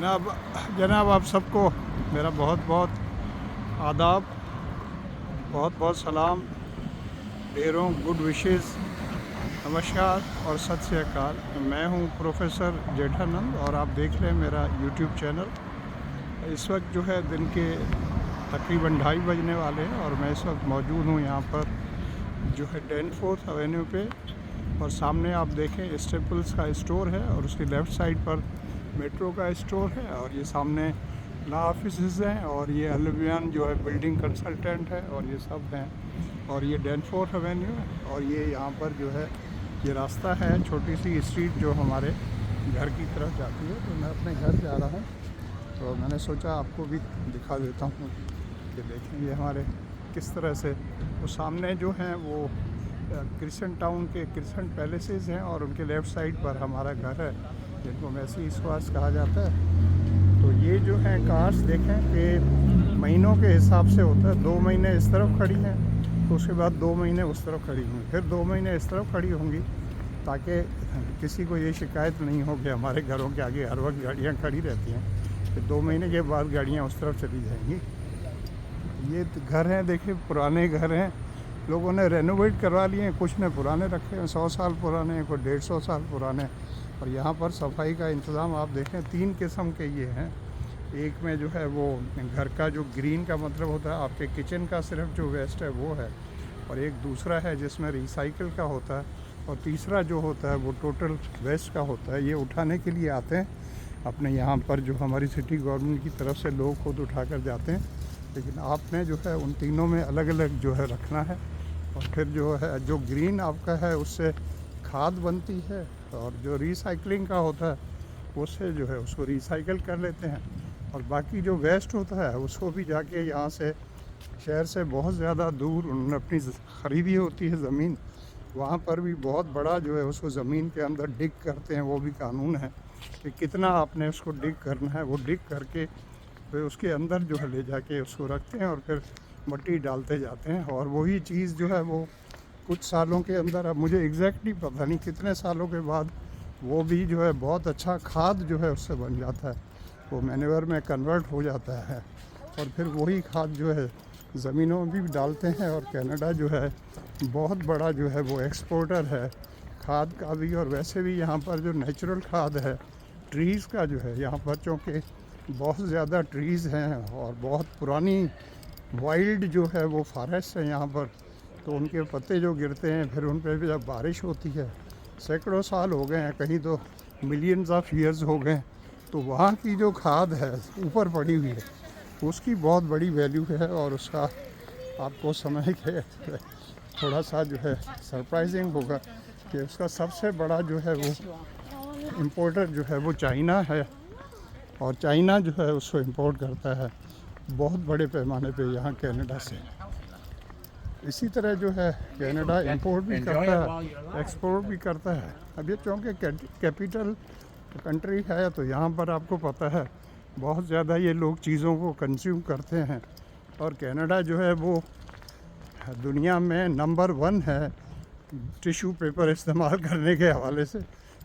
जनाब जनाब आप सबको मेरा बहुत बहुत आदाब, बहुत बहुत सलाम, ढेरों गुड विशेस, नमस्कार और सत श्री अकाल। मैं हूं प्रोफेसर जेठानंद और आप देख रहे हैं मेरा यूट्यूब चैनल। इस वक्त जो है दिन के तकरीबन 2:30 बजने वाले हैं और मैं इस वक्त मौजूद हूं यहाँ पर जो है Danforth एवेन्यू पे। और सामने आप देखें स्टेपल्स का स्टोर है और उसकी लेफ़्ट साइड पर मेट्रो का स्टोर है और ये सामने लॉ ऑफिस हैं और ये अलवियान जो है बिल्डिंग कंसल्टेंट है और ये सब हैं। और ये Danforth एवेन्यू है और ये यहाँ पर जो है ये रास्ता है, छोटी सी स्ट्रीट जो हमारे घर की तरफ जाती है। तो मैं अपने घर जा रहा हूँ तो मैंने सोचा आपको भी दिखा देता हूँ कि देखें ये हमारे किस तरह से वो सामने जो हैं वो क्रिसेंट टाउन के क्रिसेंट पैलेसेस हैं और उनके लेफ़्ट साइड पर हमारा घर है जिनको मैसी स्क्वायर्स कहा जाता है। तो ये जो है कार्स देखें कि महीनों के हिसाब से होता है। 2 महीने इस तरफ खड़ी हैं तो उसके बाद 2 महीने उस तरफ खड़ी होंगी, फिर 2 महीने इस तरफ खड़ी होंगी ताकि किसी को ये शिकायत नहीं हो कि हमारे घरों के आगे हर वक्त गाड़ियाँ खड़ी रहती हैं। फिर 2 महीने के बाद गाड़ियाँ उस तरफ चली जाएंगी। ये घर हैं, देखिए पुराने घर हैं, लोगों ने रेनोवेट करवा लिए हैं, कुछ ने पुराने रखे हैं, 100 साल पुराने हैं, कोई 150 साल पुराने। और यहाँ पर सफाई का इंतज़ाम आप देखें 3 किस्म के ये हैं। एक में जो है वो घर का जो ग्रीन का मतलब होता है आपके किचन का सिर्फ जो वेस्ट है वो है, और एक दूसरा है जिसमें रिसाइकिल का होता है, और तीसरा जो होता है वो टोटल वेस्ट का होता है। ये उठाने के लिए आते हैं अपने यहाँ पर, जो हमारी सिटी गवर्नमेंट की तरफ से लोग खुद उठा कर जाते हैं, लेकिन आपने जो है उन तीनों में अलग अलग जो है रखना है। और फिर जो है जो ग्रीन आपका है उससे खाद बनती है, और जो रिसाइकलिंग का होता है उससे जो है उसको रिसाइकल कर लेते हैं, और बाकी जो वेस्ट होता है उसको भी जाके यहाँ से शहर से बहुत ज़्यादा दूर उन्होंने अपनी ख़रीदी होती है ज़मीन, वहाँ पर भी बहुत बड़ा जो है उसको ज़मीन के अंदर डिग करते हैं। वो भी कानून है कि कितना आपने उसको डिग करना है, वो डिग करके फिर उसके अंदर जो है ले जाके उसको रखते हैं और फिर मिट्टी डालते जाते हैं। और वही चीज़ जो है वो कुछ सालों के अंदर, अब मुझे एग्जैक्टली पता नहीं कितने सालों के बाद, वो भी जो है बहुत अच्छा खाद जो है उससे बन जाता है, वो मैन्योर में कन्वर्ट हो जाता है। और फिर वही खाद जो है ज़मीनों में भी डालते हैं। और कनाडा जो है बहुत बड़ा जो है वो एक्सपोर्टर है खाद का भी। और वैसे भी यहाँ पर जो नेचुरल खाद है ट्रीज़ का जो है, यहाँ पर चूँकि बहुत ज़्यादा ट्रीज़ हैं और बहुत पुरानी वाइल्ड जो है वो फॉरेस्ट है यहाँ पर, तो उनके पत्ते जो गिरते हैं फिर उन पर भी जब बारिश होती है, सैकड़ों साल हो गए हैं, कहीं तो मिलियंस ऑफ ईयर्स हो गए, तो वहाँ की जो खाद है ऊपर पड़ी हुई है उसकी बहुत बड़ी वैल्यू है। और उसका आपको समझ के थोड़ा सा जो है सरप्राइजिंग होगा कि उसका सबसे बड़ा जो है वो इम्पोर्टर जो है वो चाइना है, और चाइना जो है उसको इंपोर्ट करता है बहुत बड़े पैमाने पे यहाँ कनाडा से। इसी तरह जो है कनाडा इंपोर्ट भी करता है, एक्सपोर्ट भी करता है। अब ये चूँकि कैपिटल कंट्री है तो यहाँ पर आपको पता है बहुत ज़्यादा ये लोग चीज़ों को कंज्यूम करते हैं। और कनाडा जो है वो दुनिया में नंबर 1 है टिश्यू पेपर इस्तेमाल करने के हवाले से।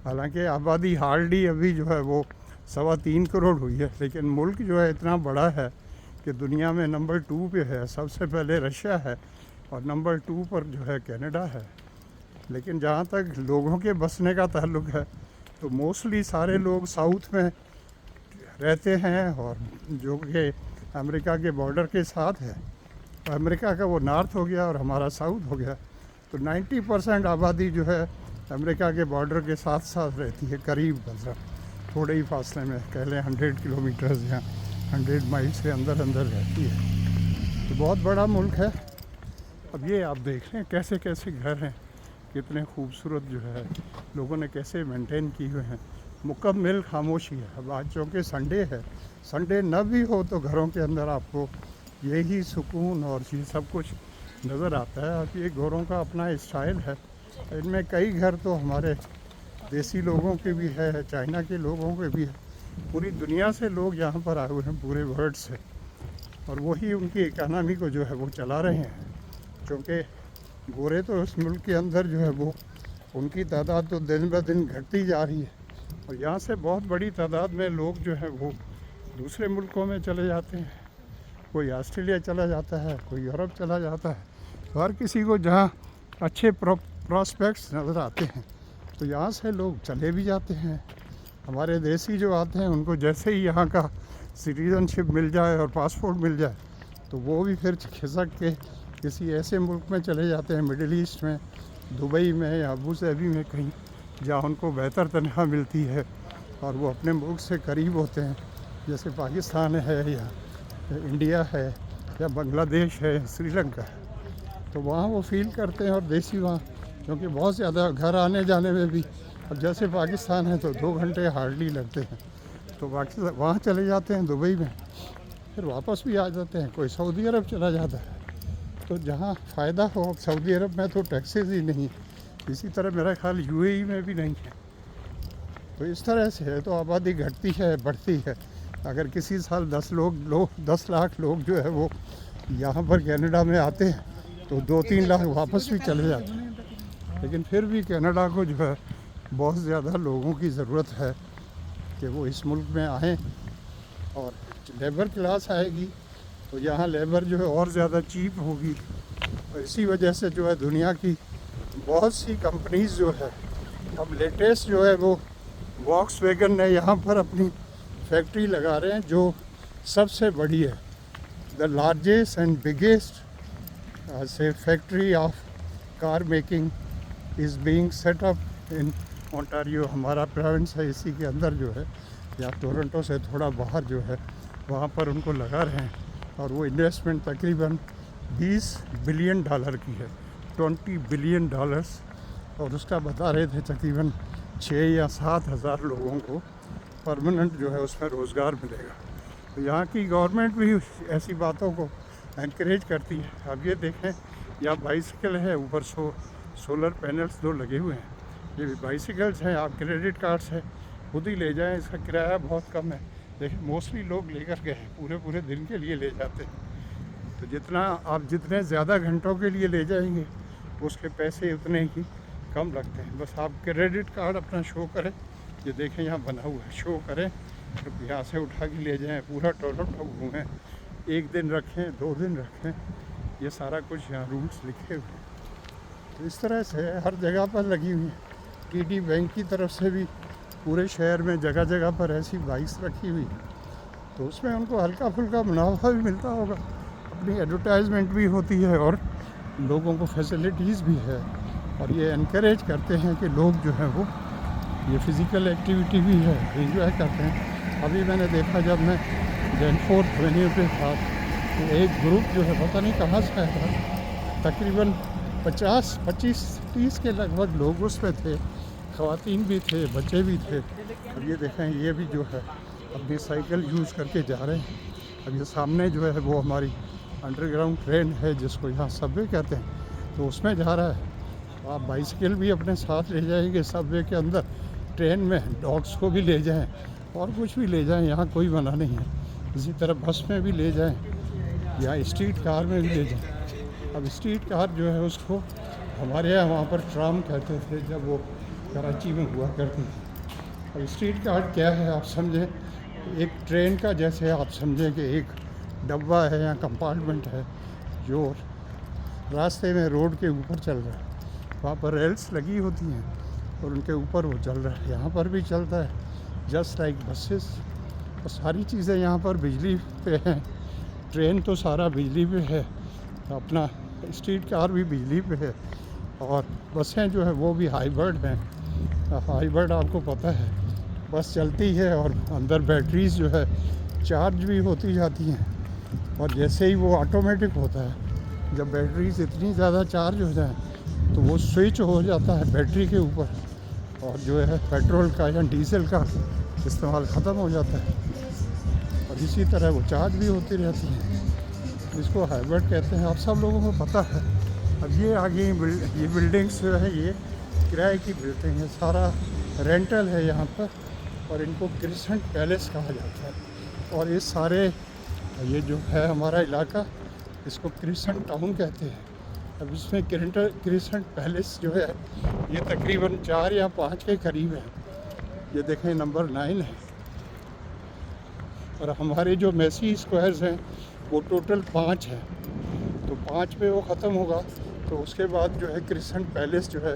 हालांकि आबादी हार्डली अभी जो है वो 3.25 करोड़ हुई है, लेकिन मुल्क जो है इतना बड़ा है कि दुनिया में नंबर 2 पे है। सबसे पहले रशिया है और नंबर 2 पर जो है कनाडा है। लेकिन जहाँ तक लोगों के बसने का ताल्लुक़ है तो मोस्टली सारे लोग साउथ में रहते हैं, और जो कि अमेरिका के बॉर्डर के साथ है। तो अमेरिका का वो नॉर्थ हो गया और हमारा साउथ हो गया, तो 90% आबादी जो है अमेरिका के बॉर्डर के साथ साथ रहती है, करीब थोड़े ही फासले में, कह लें 100 किलोमीटर्स या 100 माइल्स के अंदर अंदर रहती है। तो बहुत बड़ा मुल्क है। अब ये आप देख रहे हैं कैसे कैसे घर हैं, कितने खूबसूरत जो है लोगों ने कैसे मेंटेन किए हुए हैं। मुकम्मल खामोशी है। अब आज चूँकि संडे है, संडे न भी हो तो घरों के अंदर आपको यही सुकून और ये सब कुछ नज़र आता है। अब ये घरों का अपना स्टाइल है। इनमें कई घर तो हमारे देसी लोगों के भी है, चाइना के लोगों के भी है, पूरी दुनिया से लोग यहाँ पर आए हुए हैं, पूरे वर्ल्ड से, और वही उनकी इकानमी को जो है वो चला रहे हैं। क्योंकि गोरे तो इस मुल्क के अंदर जो है वो उनकी तादाद तो दिन ब दिन घटती जा रही है, और यहाँ से बहुत बड़ी तादाद में लोग जो है वो दूसरे मुल्कों में चले जाते हैं, कोई ऑस्ट्रेलिया चला जाता है, कोई यूरोप चला जाता है। तो हर किसी को जहाँ अच्छे प्रॉस्पेक्ट्स नज़र आते हैं तो यहाँ से लोग चले भी जाते हैं। हमारे देसी जो आते हैं उनको जैसे ही यहाँ का सिटीज़नशिप मिल जाए और पासपोर्ट मिल जाए तो वो भी फिर खिसक के किसी ऐसे मुल्क में चले जाते हैं, मिडिल ईस्ट में, दुबई में या अबू धाबी में, कहीं जहाँ उनको बेहतर तनख्वाह मिलती है और वो अपने मुल्क से करीब होते हैं, जैसे पाकिस्तान है या इंडिया है या बांग्लादेश है, श्रीलंका है। तो वहाँ वो फील करते हैं। और देसी वहाँ क्योंकि बहुत ज़्यादा घर आने जाने में भी, अब जैसे पाकिस्तान है तो 2 घंटे हार्डली लगते हैं, तो वहाँ चले जाते हैं दुबई में, फिर वापस भी आ जाते हैं। कोई सऊदी अरब चला जाता है। तो जहाँ फ़ायदा हो, अब सऊदी अरब में तो टैक्सेस ही नहीं, इसी तरह मेरा ख्याल यूएई में भी नहीं है। तो इस तरह से है, तो आबादी घटती है, बढ़ती है। अगर किसी साल 10 लाख लोग जो है वो यहाँ पर कनाडा में आते हैं तो 2-3 लाख वापस भी चले जाते हैं। लेकिन फिर भी कनाडा को जो है बहुत ज़्यादा लोगों की ज़रूरत है कि वो इस मुल्क में आएँ, और लेबर क्लास आएगी तो यहाँ लेबर जो है और ज़्यादा चीप होगी। और इसी वजह से जो है दुनिया की बहुत सी कंपनीज़ जो है, अब लेटेस्ट जो है वो वॉक्सवैगन ने यहाँ पर अपनी फैक्ट्री लगा रहे हैं जो सबसे बड़ी है, द लार्जेस्ट एंड बिगेस्ट से factory of car making is being set up in Ontario. हमारा प्रोविंस है, इसी के अंदर जो है, या टोरंटो से थोड़ा बाहर जो है, वहाँ पर उनको लगा रहे हैं। और वो इन्वेस्टमेंट तकरीबन $20 बिलियन की है, $20 बिलियन। और उसका बता रहे थे तकरीबन 6 या 7 हज़ार लोगों को परमानेंट जो है उसमें रोज़गार मिलेगा। तो यहाँ की गवर्नमेंट भी ऐसी बातों को एनकरेज करती है। अब ये देखें, यहाँ बाइसिकल है, ऊपर सोलर पैनल्स 2 लगे हुए हैं। ये भी बाइसिकल्स हैं, आप क्रेडिट कार्ड से खुद ही ले जाएं, इसका किराया बहुत कम है। लेकिन मोस्टली लोग लेकर गए हैं, पूरे दिन के लिए ले जाते हैं। तो जितने ज़्यादा घंटों के लिए ले जाएंगे उसके पैसे उतने ही कम लगते हैं। बस आप क्रेडिट कार्ड अपना शो करें, ये देखें यहाँ बना हुआ है, शो करें, तो यहाँ से उठा के ले जाएं, पूरा टोरंटो घूमें, 1 दिन रखें, 2 दिन रखें, ये सारा कुछ यहाँ रूल्स लिखे हुए हैं। तो इस तरह से हर जगह पर लगी हुई है। TD बैंक की तरफ से भी पूरे शहर में जगह जगह पर ऐसी बाइक्स रखी हुई, तो उसमें उनको हल्का फुल्का मुनाफा भी मिलता होगा, अपनी एडवर्टाइजमेंट भी होती है और लोगों को फैसिलिटीज़ भी है। और ये एनकरेज करते हैं कि लोग जो हैं वो ये फ़िज़िकल एक्टिविटी भी है, एंजॉय करते हैं। अभी मैंने देखा जब मैं जैनफोर्थ एवेन्यू पे था तो एक ग्रुप जो है पता नहीं कहाँ से आया था, तकरीबन 25-30 के लगभग लोग उसमें थे, ख़वातीन भी थे, बच्चे भी थे। अब ये देखें, ये भी जो है अपनी साइकिल यूज़ करके जा रहे हैं। अब ये सामने जो है वो हमारी अंडरग्राउंड ट्रेन है जिसको यहाँ सबवे कहते हैं, तो उसमें जा रहा है। तो आप बाइसिकल भी अपने साथ ले जाएंगे सबवे के अंदर, ट्रेन में डॉग्स को भी ले जाएं और कुछ भी ले जाएं, यहाँ कोई मना नहीं है। इसी तरह बस में भी ले जाएं या स्ट्रीट कार में भी ले जाएं। अब स्ट्रीट कार जो है उसको हमारे यहाँ वहाँ पर ट्राम कहते थे जब वो कराची में हुआ करती थी। अब स्ट्रीट कार क्या है आप समझें, एक ट्रेन का जैसे आप समझें कि एक डब्बा है या कंपार्टमेंट है जो रास्ते में रोड के ऊपर चल रहा है, वहाँ पर रेल्स लगी होती हैं और उनके ऊपर वो चल रहा है। यहाँ पर भी चलता है जस्ट लाइक बसेस, और सारी चीज़ें यहाँ पर बिजली पे हैं। ट्रेन तो सारा बिजली पे है, अपना स्ट्रीट कार भी बिजली पे है, और बसें जो है वो भी हाइब्रिड हैं। हाइब्रिड आपको पता है, बस चलती है और अंदर बैटरीज जो है चार्ज भी होती जाती हैं, और जैसे ही वो ऑटोमेटिक होता है, जब बैटरीज इतनी ज़्यादा चार्ज हो जाए तो वो स्विच हो जाता है बैटरी के ऊपर, और जो है पेट्रोल का या डीजल का इस्तेमाल ख़त्म हो जाता है, और इसी तरह वो चार्ज भी होती रहती है। इसको हाइब्रिड कहते हैं, आप सब लोगों को पता है। अब ये आगे ये बिल्डिंग्स जो है ये किराए की बिल्डिंग है, सारा रेंटल है यहाँ पर, और इनको क्रिसेंट पैलेस कहा जाता है। और ये सारे ये जो है हमारा इलाका, इसको क्रिसेंट टाउन कहते हैं। अब इसमें क्रिसेंट पैलेस जो है ये तकरीबन 4 या 5 के करीब है। ये देखें नंबर 9 है, और हमारे जो मेसी स्क्वायर्स हैं वो टोटल 5 हैं। तो 5 पे वो ख़त्म होगा तो उसके बाद जो है क्रिसेंट पैलेस जो है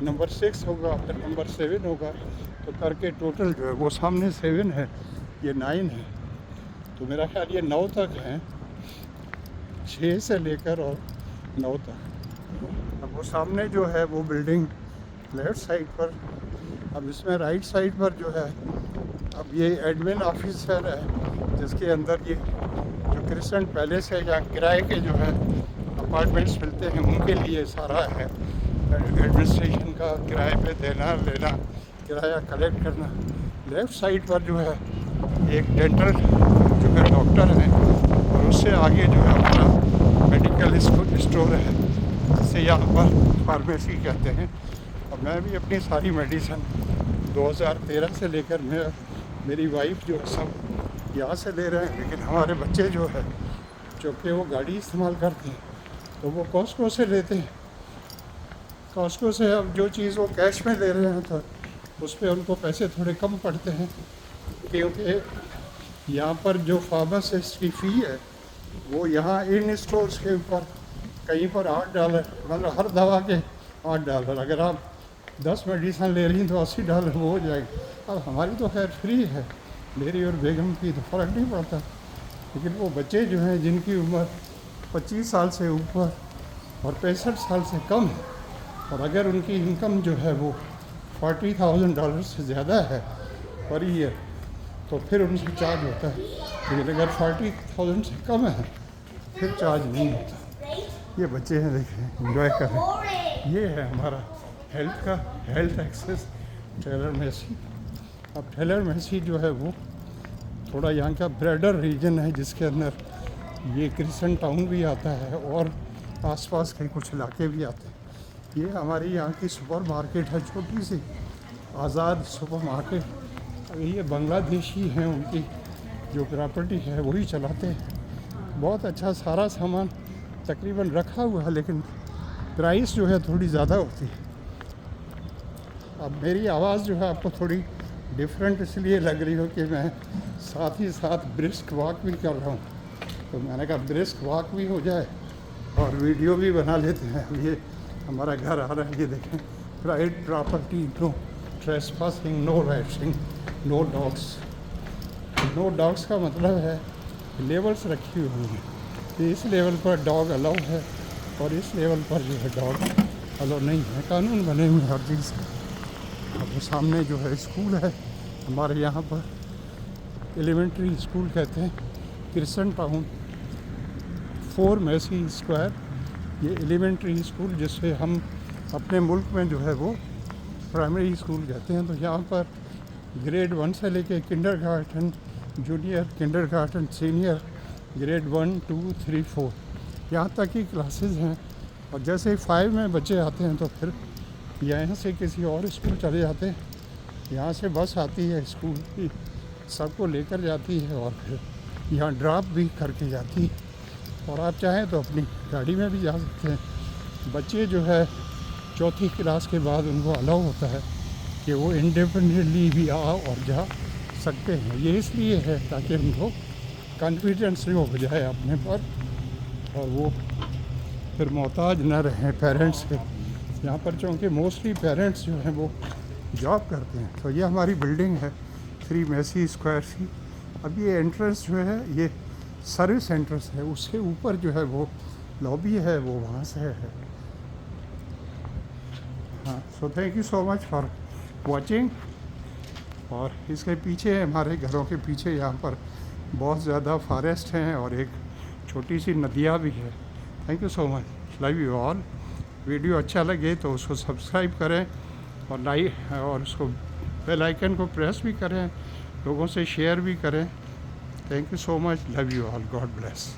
नंबर 6 होगा, फिर नंबर 7 होगा। तो करके टोटल जो है वो सामने 7 है, ये 9 है। तो मेरा ख्याल ये 9 तक हैं, 6 से लेकर और 9 तक। अब वो सामने जो है वो बिल्डिंग लेफ़्ट साइड पर, अब इसमें राइट साइड पर जो है अब ये एडमिन ऑफिसर है जिसके अंदर ये जो क्रिसेंट पैलेस है या किराए के जो है अपार्टमेंट्स मिलते हैं उनके लिए सारा है एडमिनिस्ट्रेशन का, किराए पे देना लेना, किराया कलेक्ट करना। लेफ़्ट साइड पर जो है एक डेंटल जो है डॉक्टर हैं और उससे आगे जो है हमारा मेडिकल स्टोर है जिसे यहाँ पर फार्मेसी कहते हैं। और मैं भी अपनी सारी मेडिसिन 2013 से लेकर मेरी वाइफ जो सब यहाँ से ले रहे हैं, लेकिन हमारे बच्चे जो है चूँकि वो गाड़ी इस्तेमाल करते हैं तो वो कॉस्को से लेते हैं। कॉस्को से अब जो चीज़ वो कैश में ले रहे हैं तो उस पर उनको पैसे थोड़े कम पड़ते हैं, क्योंकि यहाँ पर जो फार्मासिस्ट की फ़ी है वो यहाँ इन स्टोर्स के ऊपर कहीं पर $8, मतलब हर दवा के $8। अगर आप 10 मेडिसिन ले रही हैं तो $80 वो हो जाएगी। अब हमारी तो खैर फ्री है, मेरी और बेगम की तो फ़र्क नहीं पड़ता, लेकिन वो बच्चे जो हैं जिनकी उम्र 25 साल से ऊपर और 65 साल से कम है और अगर उनकी इनकम जो है वो $40,000 से ज़्यादा है पर ईयर तो फिर उनसे चार्ज होता है, लेकिन अगर 40,000 से कम है फिर चार्ज नहीं होता। ये बच्चे हैं, देखें एंजॉय कर रहे हैं। ये है हमारा हेल्थ एक्सेस टेलर मेसी। अब टेलर मेसी जो है वो थोड़ा यहाँ का ब्रॉडर रीजन है जिसके अंदर ये क्रिसेंट टाउन भी आता है और आसपास के कुछ इलाके भी आते हैं। ये हमारी यहाँ की सुपर मार्केट है, छोटी सी आज़ाद सुपर मार्केट। ये बांग्लादेशी हैं, उनकी जो प्रॉपर्टी है वही चलाते हैं। बहुत अच्छा सारा सामान तकरीबन रखा हुआ है, लेकिन प्राइस जो है थोड़ी ज़्यादा होती है। अब मेरी आवाज़ जो है आपको थोड़ी डिफरेंट इसलिए लग रही हो कि मैं साथ ही साथ ब्रिस्क वॉक भी कर रहा हूँ, तो मैंने कहा ब्रिस्क वॉक भी हो जाए और वीडियो भी बना लेते हैं। ये हमारा घर आ रहा है, ये देखें, private property, no trespassing, no rushing, no dogs. No dogs का मतलब है लेवल्स रखी हुई हैं, तो इस लेवल पर डॉग अलाउ है और इस लेवल पर जो है डॉग अलाउ नहीं है। कानून बने हुए हर चीज़। अब सामने जो है स्कूल है हमारे यहाँ पर, एलिमेंट्री स्कूल कहते हैं, क्रिसेंट टाउन 4 मेसी स्क्वायर। ये एलिमेंट्री स्कूल जिससे हम अपने मुल्क में जो है वो प्राइमरी स्कूल कहते हैं। तो यहाँ पर ग्रेड 1 से लेके kindergarten, junior kindergarten, senior, grade 1, 2, 3, 4 यहाँ तक की क्लासेस हैं। और जैसे ही 5 में बच्चे आते हैं तो फिर यहाँ से किसी और स्कूल चले जाते हैं। यहाँ से बस आती है स्कूल की, सबको लेकर जाती है और फिर यहाँ ड्रॉप भी करके जाती है। और आप चाहें तो अपनी गाड़ी में भी जा सकते हैं। बच्चे जो है 4थी क्लास के बाद उनको अलाउ होता है कि वो इंडिपेंडेंटली भी आ और जा सकते हैं। ये इसलिए है ताकि उनको कॉन्फिडेंस हो जाए अपने पर और वो फिर मोहताज न रहें पेरेंट्स के। यहाँ पर चूँकि मोस्टली पेरेंट्स जो हैं वो जॉब करते हैं। तो ये हमारी बिल्डिंग है 3 मेसी स्क्वायर सी। अब ये एंट्रेंस जो है ये सर्विस एंट्रेंस है, उसके ऊपर जो है वो लॉबी है, वो वहाँ से है। हाँ, so thank you so much for watching. और इसके पीछे हमारे घरों के पीछे यहाँ पर बहुत ज़्यादा फॉरेस्ट हैं और एक छोटी सी नदियाँ भी है। Thank you so much, love you all. Video अच्छा लगे तो उसको सब्सक्राइब करें और लाइक और उसको बेल आइकन को प्रेस भी करें, लोगों से शेयर भी करें। Thank you so much, love you all, God bless.